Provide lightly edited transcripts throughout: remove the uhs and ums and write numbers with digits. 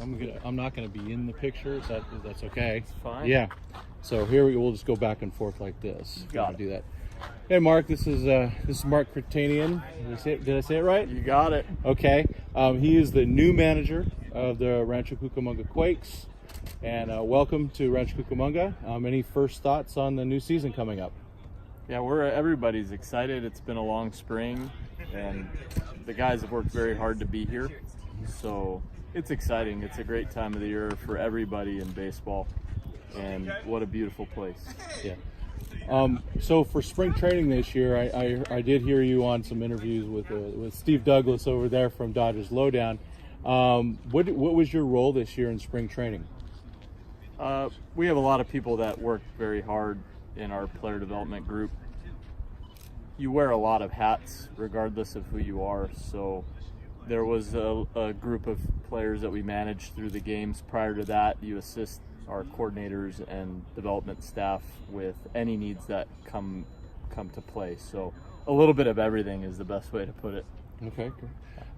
I'm not gonna be in the picture. That's okay. It's fine. Yeah. So here we'll just go back and forth like this. Got it. Do that. Hey, Mark. This is Mark Kertenian. Did I say it right? You got it. Okay. He is the new manager of the Rancho Cucamonga Quakes, and welcome to Rancho Cucamonga. Any first thoughts on the new season coming up? Yeah, everybody's excited. It's been a long spring, and the guys have worked very hard to be here. So it's exciting. It's a great time of the year for everybody in baseball, and what a beautiful place. Yeah. So for spring training this year, I did hear you on some interviews with Steve Douglas over there from Dodgers Lowdown. What was your role this year in spring training? We have a lot of people that work very hard in our player development group. You wear a lot of hats regardless of who you are. So there was a group of players that we managed through the games. Prior to that, you assist our coordinators and development staff with any needs that come to play. So a little bit of everything is the best way to put it. Okay.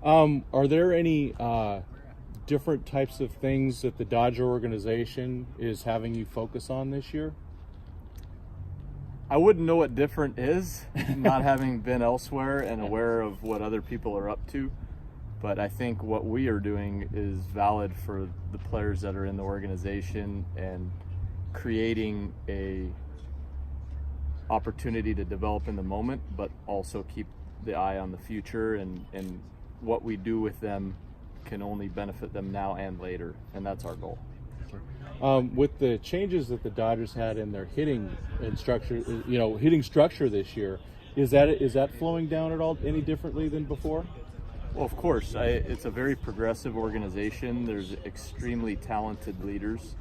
Are there any different types of things that the Dodger organization is having you focus on this year? I wouldn't know what different is, not having been elsewhere and aware of what other people are up to. But I think what we are doing is valid for the players that are in the organization, and creating a opportunity to develop in the moment, but also keep the eye on the future, and what we do with them can only benefit them now and later, and that's our goal. With the changes that the Dodgers had in their hitting structure this year, is that flowing down at all any differently than before? Well, of course. It's a very progressive organization. There's extremely talented leaders,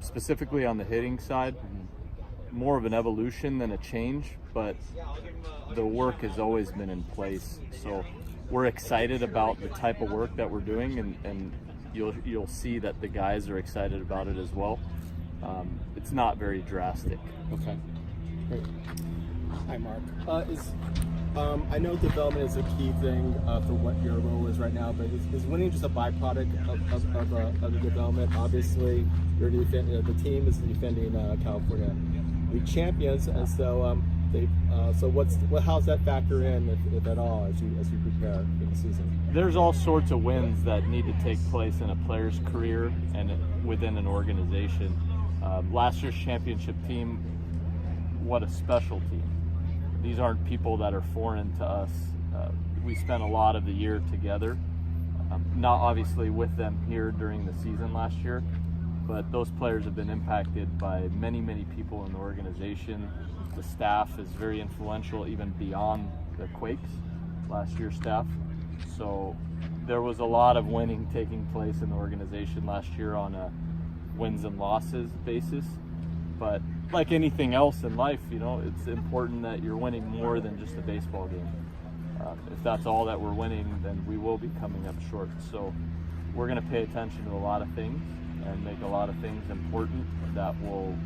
specifically on the hitting side. More of an evolution than a change, but the work has always been in place. So we're excited about the type of work that we're doing, and you'll see that the guys are excited about it as well. It's not very drastic. Okay. Great. Hi, Mark. I know development is a key thing for what your role is right now, but is winning just a byproduct of the development? Obviously, the team is the defending California League champions, and so how's that factor in, if at all, as you prepare for the season? There's all sorts of wins that need to take place in a player's career and within an organization. Last year's championship team, what a special team. These aren't people that are foreign to us. We spent a lot of the year together, not obviously with them here during the season last year, but those players have been impacted by many, many people in the organization. The staff is very influential, even beyond the Quakes, last year's staff. So there was a lot of winning taking place in the organization last year on a wins and losses basis. But like anything else in life, it's important that you're winning more than just a baseball game. If that's all that we're winning, then we will be coming up short. So we're going to pay attention to a lot of things and make a lot of things important that will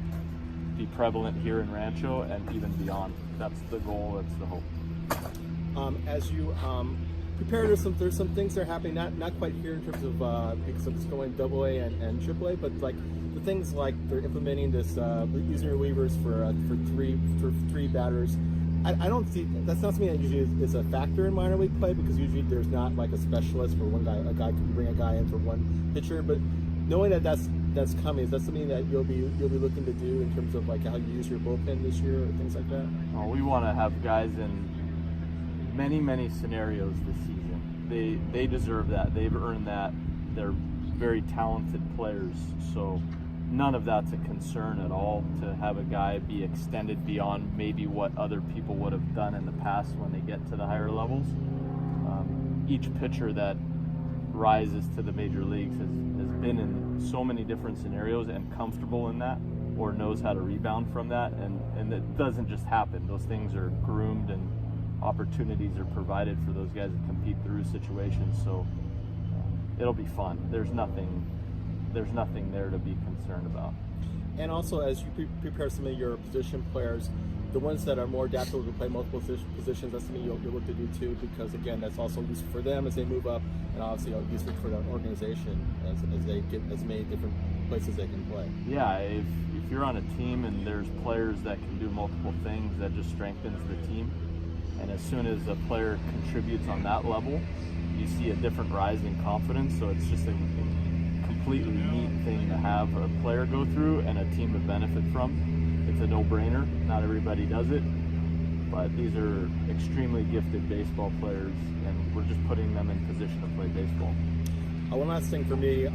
be prevalent here in Rancho and even beyond. That's the goal. That's the hope. As you prepare, there's some things that are happening, not quite here in terms of because it's going AA and AAA, but like the things like they're implementing this using relievers for three batters. I don't see that's not something that usually is a factor in minor league play, because usually there's not like a specialist for one guy. A guy can bring a guy in for one pitcher, but knowing that that's coming, is that something that you'll be looking to do in terms of like how you use your bullpen this year or things like that? Oh, we want to have guys in many scenarios this season. They deserve that. They've earned that. They're very talented players, so none of that's a concern at all to have a guy be extended beyond maybe what other people would have done in the past when they get to the higher levels. Each pitcher that rises to the major leagues has been in so many different scenarios and comfortable in that, or knows how to rebound from that, and it doesn't just happen. Those things are groomed and opportunities are provided for those guys to compete through situations. So it'll be fun. There's nothing there to be concerned about. And also, as you prepare some of your position players, the ones that are more adaptable to play multiple positions, that's something you'll look to do too, because again, that's also useful for them as they move up, and obviously useful for the organization as they get as many different places they can play. Yeah, if you're on a team and there's players that can do multiple things, that just strengthens the team. And as soon as a player contributes on that level, you see a different rise in confidence. So it's just a completely neat thing to have a player go through and a team to benefit from. It's a no-brainer. Not everybody does it, but these are extremely gifted baseball players, and we're just putting them in position to play baseball. One last thing for me,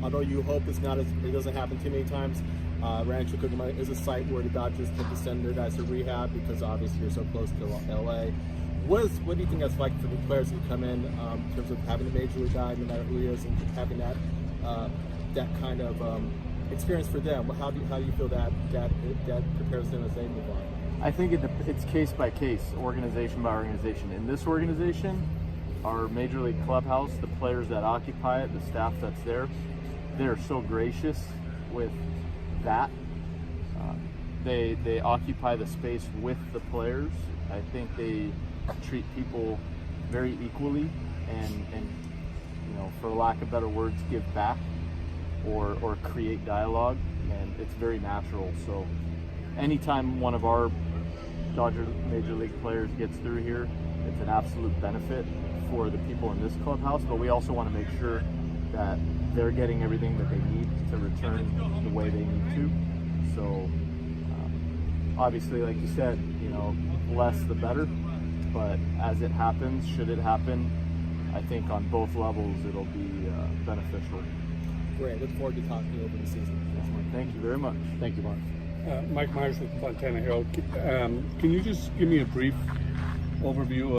although you hope it doesn't happen too many times, Rancho Cucamonga is a site where the Dodgers tend to send their guys to rehab because obviously you're so close to LA. What do you think that's like for the players who come in terms of having a major league guy, no matter who he is, and having that kind of experience for them? How do you feel that prepares them as they move on? I think it's case by case, organization by organization. In this organization, our major league clubhouse, the players that occupy it, the staff that's there, they're so gracious with that. They occupy the space with the players. I think they treat people very equally, and for lack of better words, give back or create dialogue, and it's very natural. So anytime one of our Dodger major league players gets through here, it's an absolute benefit for the people in this clubhouse, but we also want to make sure that they're getting everything that they need to return the way they need to. So obviously, like you said, less the better, but as it happens, should it happen, I think on both levels it'll be beneficial. Great. Look forward to talking to you over the season. Thank you very much. Thank you, Mark. Mike Myers with Fontana Herald. Can you just give me a brief overview